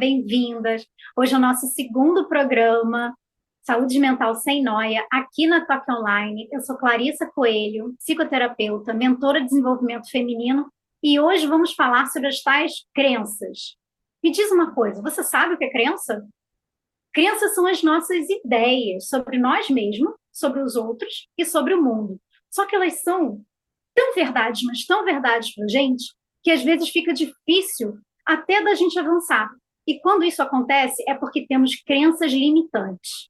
bem-vindas. Hoje é o nosso segundo programa, Saúde Mental Sem Noia, aqui na Toque Online. Eu sou Clarissa Coelho, psicoterapeuta, mentora de desenvolvimento feminino, e hoje vamos falar sobre as tais crenças. Me diz uma coisa, você sabe o que é crença? Crenças são as nossas ideias sobre nós mesmos, sobre os outros e sobre o mundo. Só que elas são tão verdades, mas tão verdades para a gente, que às vezes fica difícil até da gente avançar. E quando isso acontece, é porque temos crenças limitantes.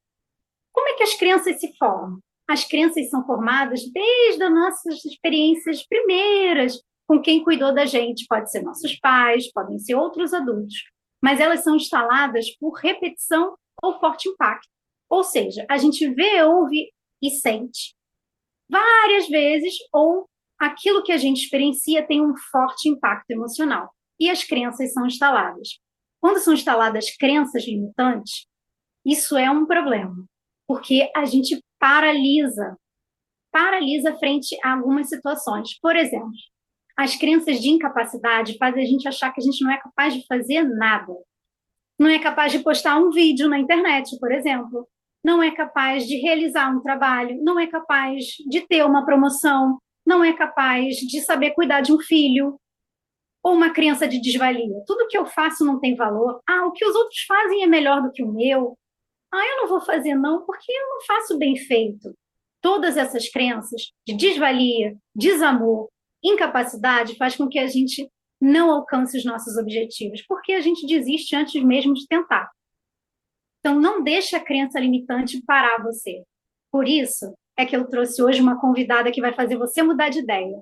Como é que as crenças se formam? As crenças são formadas desde as nossas experiências primeiras, com quem cuidou da gente. Pode ser nossos pais, podem ser outros adultos. Mas elas são instaladas por repetição ou forte impacto. Ou seja, a gente vê, ouve e sente várias vezes, ou aquilo que a gente experiencia tem um forte impacto emocional. E as crenças são instaladas. Quando são instaladas crenças limitantes, isso é um problema, porque a gente paralisa frente a algumas situações. Por exemplo, as crenças de incapacidade fazem a gente achar que a gente não é capaz de fazer nada. Não é capaz de postar um vídeo na internet, por exemplo. Não é capaz de realizar um trabalho, não é capaz de ter uma promoção, não é capaz de saber cuidar de um filho, ou uma crença de desvalia. Tudo que eu faço não tem valor. Ah, o que os outros fazem é melhor do que o meu. Ah, eu não vou fazer não, porque eu não faço bem feito. Todas essas crenças de desvalia, desamor, incapacidade faz com que a gente não alcance os nossos objetivos, porque a gente desiste antes mesmo de tentar. Então, não deixe a crença limitante parar você. Por isso é que eu trouxe hoje uma convidada que vai fazer você mudar de ideia.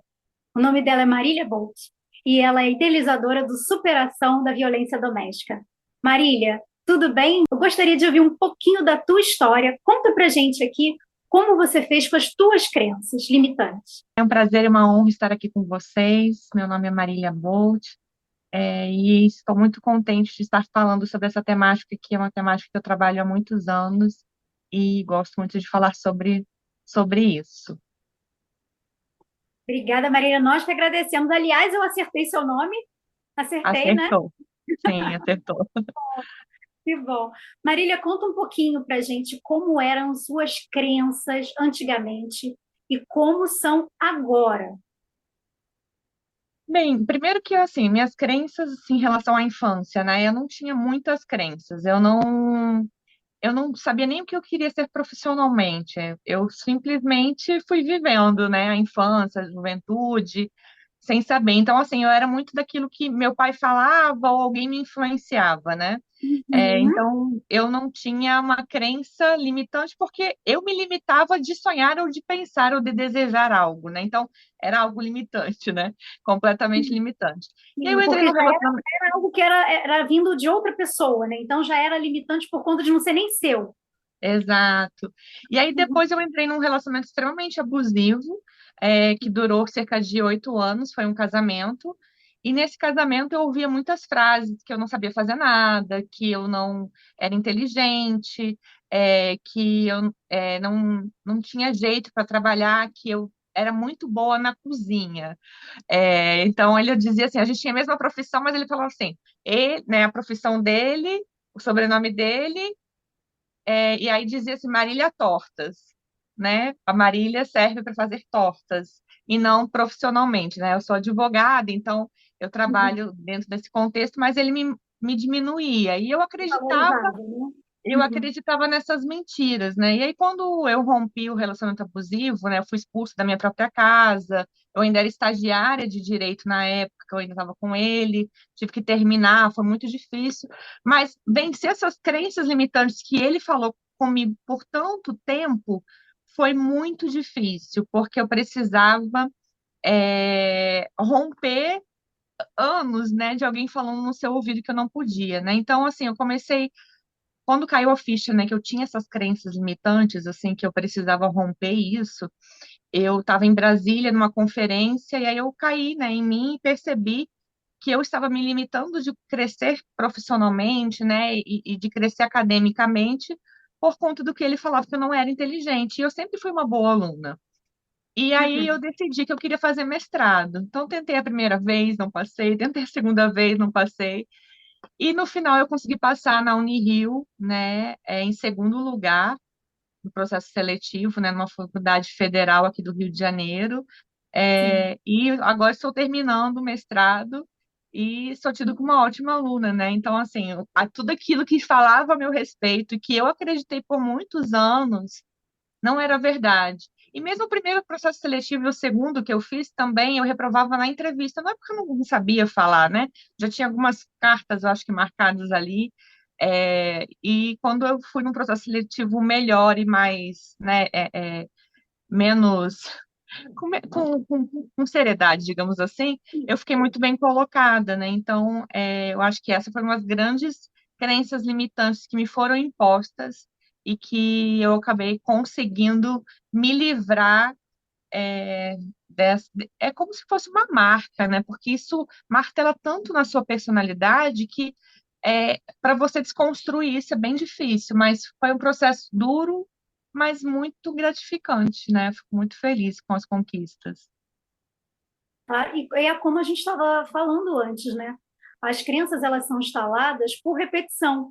O nome dela é Marília Bolt e ela é idealizadora do Superação da Violência Doméstica. Marília, tudo bem? Eu gostaria de ouvir um pouquinho da tua história. Conta pra gente aqui como você fez com as tuas crenças limitantes. É um prazer e uma honra estar aqui com vocês. Meu nome é Marília Bolt, e estou muito contente de estar falando sobre essa temática, que é uma temática que eu trabalho há muitos anos e gosto muito de falar sobre isso. Obrigada, Marília. Nós que agradecemos. Aliás, eu acertei seu nome. Acertei, né? Acertou. Sim, acertou. Que bom. Marília, conta um pouquinho pra gente como eram suas crenças antigamente e como são agora. Bem, primeiro que assim, minhas crenças assim, em relação à infância, né? Eu não tinha muitas crenças. Eu não sabia nem o que eu queria ser profissionalmente. Eu simplesmente fui vivendo, né, a infância, a juventude, sem saber. Então, assim, eu era muito daquilo que meu pai falava ou alguém me influenciava, né? Uhum. Então, eu não tinha uma crença limitante porque eu me limitava de sonhar ou de pensar ou de desejar algo, né? Então, era algo limitante, né? Completamente limitante. E aí eu Sim, entrei porque no já relacionamento. era algo que era vindo de outra pessoa, né? Então já era limitante por conta de não ser nem seu. Exato. E aí Uhum. depois eu entrei num relacionamento extremamente abusivo, que durou cerca de 8 anos, foi um casamento. E nesse casamento eu ouvia muitas frases que eu não sabia fazer nada, que eu não era inteligente, que eu não tinha jeito para trabalhar, que eu era muito boa na cozinha. Então ele dizia assim, a gente tinha a mesma profissão, mas ele falava assim, né, a profissão dele, o sobrenome dele e aí dizia assim, Marília Tortas, né? A Marília serve para fazer tortas e não profissionalmente, né? Eu sou advogada, então eu Uhum. trabalho dentro desse contexto, mas ele me diminuía e Valorizava, né? eu Uhum. acreditava nessas mentiras, né? E aí, quando eu rompi o relacionamento abusivo, né? Eu fui expulsa da minha própria casa, eu ainda era estagiária de direito na época, eu ainda estava com ele, tive que terminar, foi muito difícil. Mas vencer essas crenças limitantes que ele falou comigo por tanto tempo foi muito difícil, porque eu precisava romper anos, né, de alguém falando no seu ouvido que eu não podia, né? Então, assim, eu comecei quando caiu a ficha, né, que eu tinha essas crenças limitantes, assim, que eu precisava romper isso, eu estava em Brasília numa conferência e aí eu caí, né, em mim e percebi que eu estava me limitando de crescer profissionalmente, né, e de crescer academicamente por conta do que ele falava que eu não era inteligente. E eu sempre fui uma boa aluna. E aí eu Uhum. decidi que eu queria fazer mestrado. Então tentei a primeira vez, não passei, tentei a segunda vez, não passei. E no final eu consegui passar na Unirio, né, em segundo lugar no processo seletivo, né, numa faculdade federal aqui do Rio de Janeiro. Sim. E agora estou terminando o mestrado e sou tido como uma ótima aluna, né? Então, assim, tudo aquilo que falava a meu respeito e que eu acreditei por muitos anos não era verdade. E mesmo o primeiro processo seletivo e o segundo que eu fiz também, eu reprovava na entrevista. Não é porque eu não sabia falar, né? Já tinha algumas cartas, eu acho que marcadas ali. E quando eu fui num processo seletivo melhor e mais, né, menos com seriedade, digamos assim, eu fiquei muito bem colocada, né? Então, eu acho que essa foi uma das grandes crenças limitantes que me foram impostas e que eu acabei conseguindo me livrar. é, É como se fosse uma marca, né? Porque isso martela tanto na sua personalidade que para você desconstruir isso é bem difícil, mas foi um processo duro, mas muito gratificante, né? Fico muito feliz com as conquistas. Tá? E é como a gente estava falando antes, né? As crenças, elas são instaladas por repetição,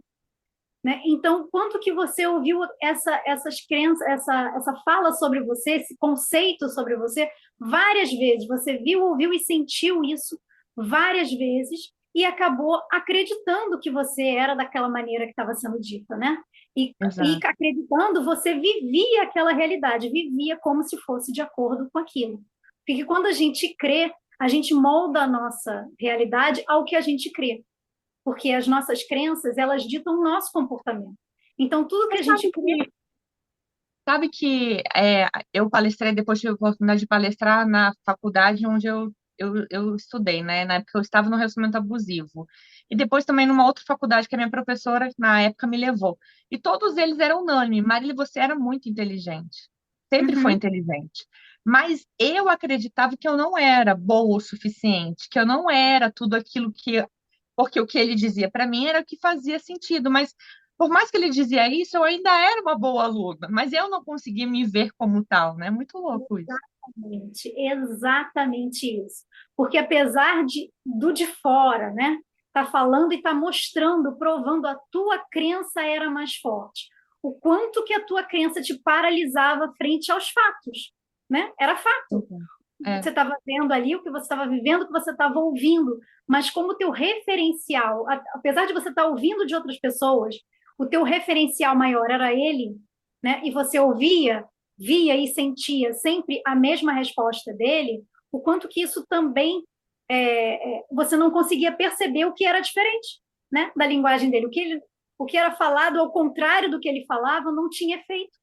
né? Então, quanto que você ouviu essas crenças, essa fala sobre você, esse conceito sobre você, várias vezes? Você viu, ouviu e sentiu isso várias vezes e acabou acreditando que você era daquela maneira que estava sendo dita, né? E Exato. acreditando, você vivia aquela realidade, vivia como se fosse de acordo com aquilo. Porque quando a gente crê, a gente molda a nossa realidade ao que a gente crê, porque as nossas crenças, elas ditam o nosso comportamento. Então, tudo que Mas a gente crê, sabe que eu palestrei, depois tive a oportunidade de palestrar na faculdade onde eu estudei, né? Na época eu estava no relacionamento abusivo. E depois também numa outra faculdade que a minha professora, na época, me levou. E todos eles eram unânimes. Marília, você era muito inteligente. Sempre foi uhum, inteligente. Mas eu acreditava que eu não era boa o suficiente, que eu não era tudo aquilo que. Porque o que ele dizia para mim era o que fazia sentido, mas por mais que ele dizia isso, eu ainda era uma boa aluna, mas eu não conseguia me ver como tal, né? Muito louco isso. exatamente isso. Porque apesar de fora, né, tá falando e tá mostrando, provando a tua crença era mais forte. O quanto que a tua crença te paralisava frente aos fatos, né? Era fato. Uhum. Você É, estava vendo ali, o que você estava vivendo, o que você estava ouvindo, mas como teu referencial, apesar de você estar ouvindo de outras pessoas, o teu referencial maior era ele, né? E você ouvia, via e sentia sempre a mesma resposta dele, o quanto que isso também você não conseguia perceber o que era diferente, né? Da linguagem dele, o que era falado ao contrário do que ele falava não tinha efeito,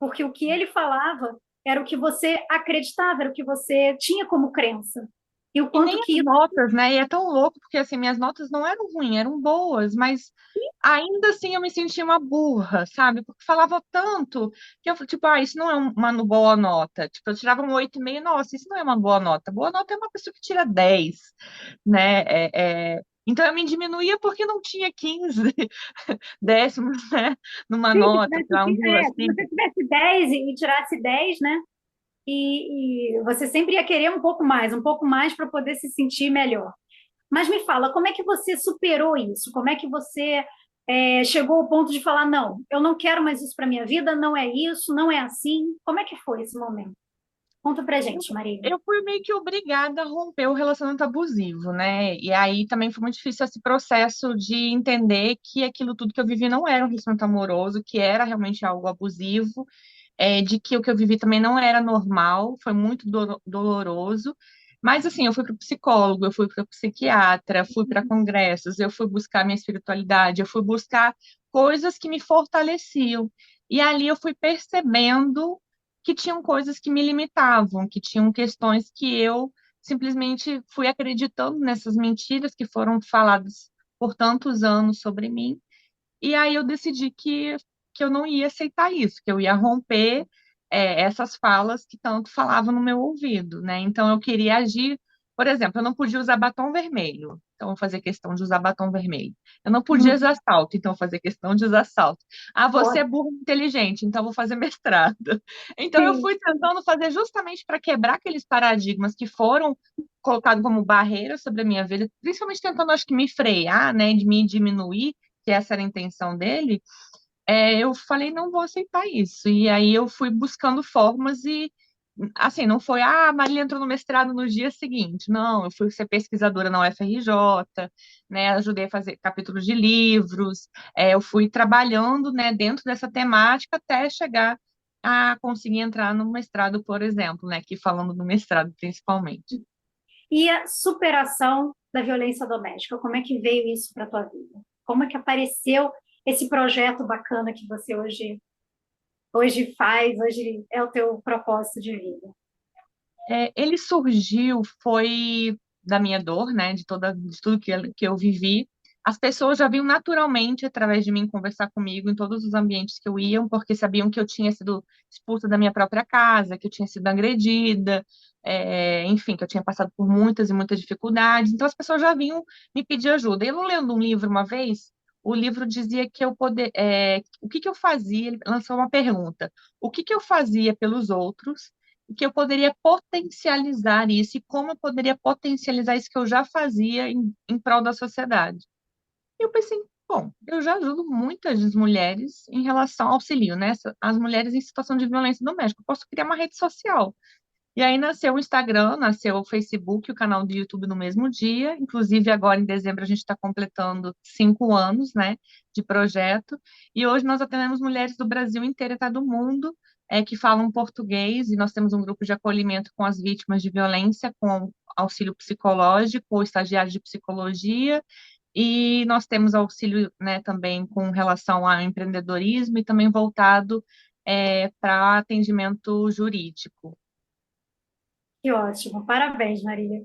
porque o que ele falava era o que você acreditava, era o que você tinha como crença. E o e nem quanto que as isso. notas, né? E é tão louco, porque assim, minhas notas não eram ruins, eram boas, mas ainda assim eu me sentia uma burra, sabe? Porque falava tanto que eu, tipo, isso não é uma boa nota. Tipo, eu tirava um 8,5, nossa, isso não é uma boa nota. Boa nota é uma pessoa que tira 10, né? Então eu me diminuía porque não tinha 15 décimos, né? Numa Sim, nota, sei lá, se 1,5. você tivesse 10 e tirasse 10, né? E você sempre ia querer um pouco mais para poder se sentir melhor. Mas me fala, como é que você superou isso? Como é que você chegou ao ponto de falar, não, eu não quero mais isso para minha vida, não é isso, não é assim? Como é que foi esse momento? Conta pra gente, Maria. Eu fui meio que obrigada a romper o relacionamento abusivo, né? E aí também foi muito difícil esse processo de entender que aquilo tudo que eu vivi não era um relacionamento amoroso, que era realmente algo abusivo, de que o que eu vivi também não era normal, foi muito doloroso. Mas assim, eu fui para o psicólogo, eu fui para o psiquiatra, fui para congressos, eu fui buscar minha espiritualidade, eu fui buscar coisas que me fortaleciam. E ali eu fui percebendo que tinham coisas que me limitavam, que tinham questões que eu simplesmente fui acreditando nessas mentiras que foram faladas por tantos anos sobre mim. E aí eu decidi que eu não ia aceitar isso, que eu ia romper essas falas que tanto falavam no meu ouvido, né? Então eu queria agir Por exemplo, eu não podia usar batom vermelho, então eu vou fazer questão de usar batom vermelho. Eu não podia Uhum. usar salto, então eu vou fazer questão de usar salto. Ah, você é Ótimo. burro inteligente, então eu vou fazer mestrado. Então eu Sim. fui tentando fazer justamente para quebrar aqueles paradigmas que foram colocados como barreira sobre a minha vida, principalmente tentando, acho que, me frear, né, de me diminuir, que essa era a intenção dele. Eu falei, não vou aceitar isso. E aí eu fui buscando formas e, assim, não foi, a Marília entrou no mestrado no dia seguinte. Não, eu fui ser pesquisadora na UFRJ, né, ajudei a fazer capítulos de livros, eu fui trabalhando, né, dentro dessa temática até chegar a conseguir entrar no mestrado, por exemplo, né, aqui falando do mestrado principalmente. E a superação da violência doméstica, como é que veio isso para a tua vida? Como é que apareceu esse projeto bacana que você hoje faz, hoje é o teu propósito de vida? Ele surgiu, foi da minha dor, né, de tudo que eu vivi. As pessoas já vinham naturalmente, através de mim, conversar comigo em todos os ambientes que eu ia, porque sabiam que eu tinha sido expulsa da minha própria casa, que eu tinha sido agredida, enfim, que eu tinha passado por muitas e muitas dificuldades. Então, as pessoas já vinham me pedir ajuda. Eu, lendo um livro uma vez, o livro dizia que o que que eu fazia, ele lançou uma pergunta, o que que eu fazia pelos outros que eu poderia potencializar isso e como eu poderia potencializar isso que eu já fazia em prol da sociedade. E eu pensei, bom, eu já ajudo muitas mulheres em relação ao auxílio, né? As mulheres em situação de violência doméstica. Eu posso criar uma rede social. E aí nasceu o Instagram, nasceu o Facebook, o canal do YouTube no mesmo dia. Inclusive, agora em dezembro, a gente está completando 5 anos, né, de projeto. E hoje nós atendemos mulheres do Brasil inteiro e até do mundo, que falam português. E nós temos um grupo de acolhimento com as vítimas de violência, com auxílio psicológico ou estagiário de psicologia. E nós temos auxílio, né, também com relação ao empreendedorismo e também voltado para atendimento jurídico. Que ótimo, parabéns, Maria.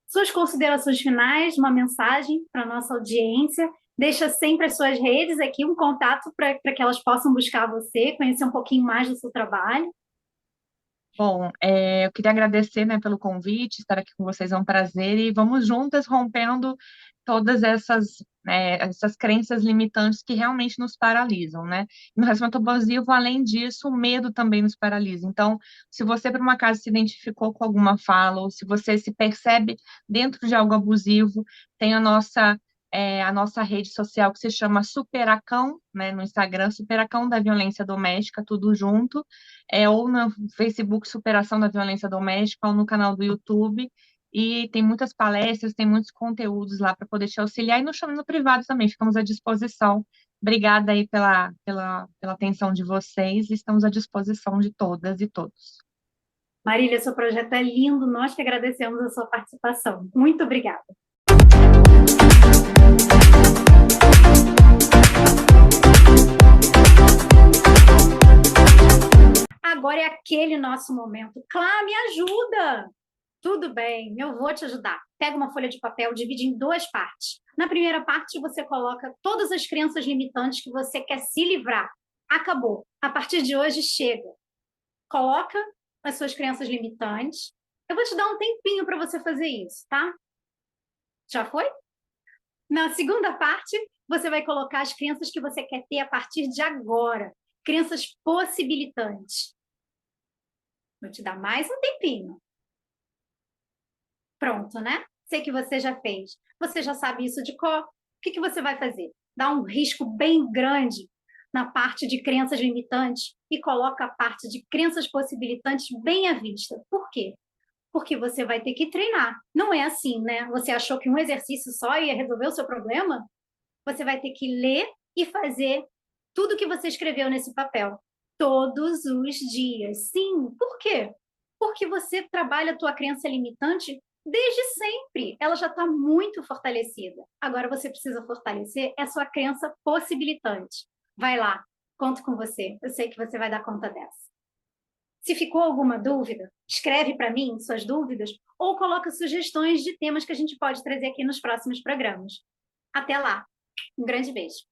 Suas considerações finais, uma mensagem para a nossa audiência. Deixa sempre as suas redes aqui, um contato para que elas possam buscar você, conhecer um pouquinho mais do seu trabalho. Bom, eu queria agradecer, né, pelo convite, estar aqui com vocês é um prazer e vamos juntas rompendo todas essas crenças limitantes que realmente nos paralisam, né? No relacionamento abusivo, além disso, o medo também nos paralisa. Então, se você, por um acaso, se identificou com alguma fala ou se você se percebe dentro de algo abusivo, tem a nossa rede social que se chama Superacão, né, no Instagram, Superacão da Violência Doméstica, tudo junto, ou no Facebook Superação da Violência Doméstica, ou no canal do YouTube, e tem muitas palestras, tem muitos conteúdos lá para poder te auxiliar, e nos chama no privado também, ficamos à disposição. Obrigada aí pela atenção de vocês, estamos à disposição de todas e todos. Marília, seu projeto é lindo, nós que agradecemos a sua participação. Muito obrigada. Agora é aquele nosso momento. Clá, me ajuda! Tudo bem, eu vou te ajudar. Pega uma folha de papel, divide em duas partes. Na primeira parte, você coloca todas as crenças limitantes que você quer se livrar. Acabou. A partir de hoje, chega. Coloca as suas crenças limitantes. Eu vou te dar um tempinho para você fazer isso, tá? Já foi? Na segunda parte, você vai colocar as crenças que você quer ter a partir de agora. Crenças possibilitantes. Vou te dar mais um tempinho. Pronto, né? Sei que você já fez. Você já sabe isso de cor. O que você vai fazer? Dá um risco bem grande na parte de crenças limitantes e coloca a parte de crenças possibilitantes bem à vista. Por quê? Porque você vai ter que treinar. Não é assim, né? Você achou que um exercício só ia resolver o seu problema? Você vai ter que ler e fazer tudo que você escreveu nesse papel. Todos os dias. Sim. Por quê? Porque você trabalha a tua crença limitante desde sempre. Ela já está muito fortalecida. Agora você precisa fortalecer a sua crença possibilitante. Vai lá, conto com você. Eu sei que você vai dar conta dessa. Se ficou alguma dúvida, escreve para mim suas dúvidas ou coloca sugestões de temas que a gente pode trazer aqui nos próximos programas. Até lá. Um grande beijo.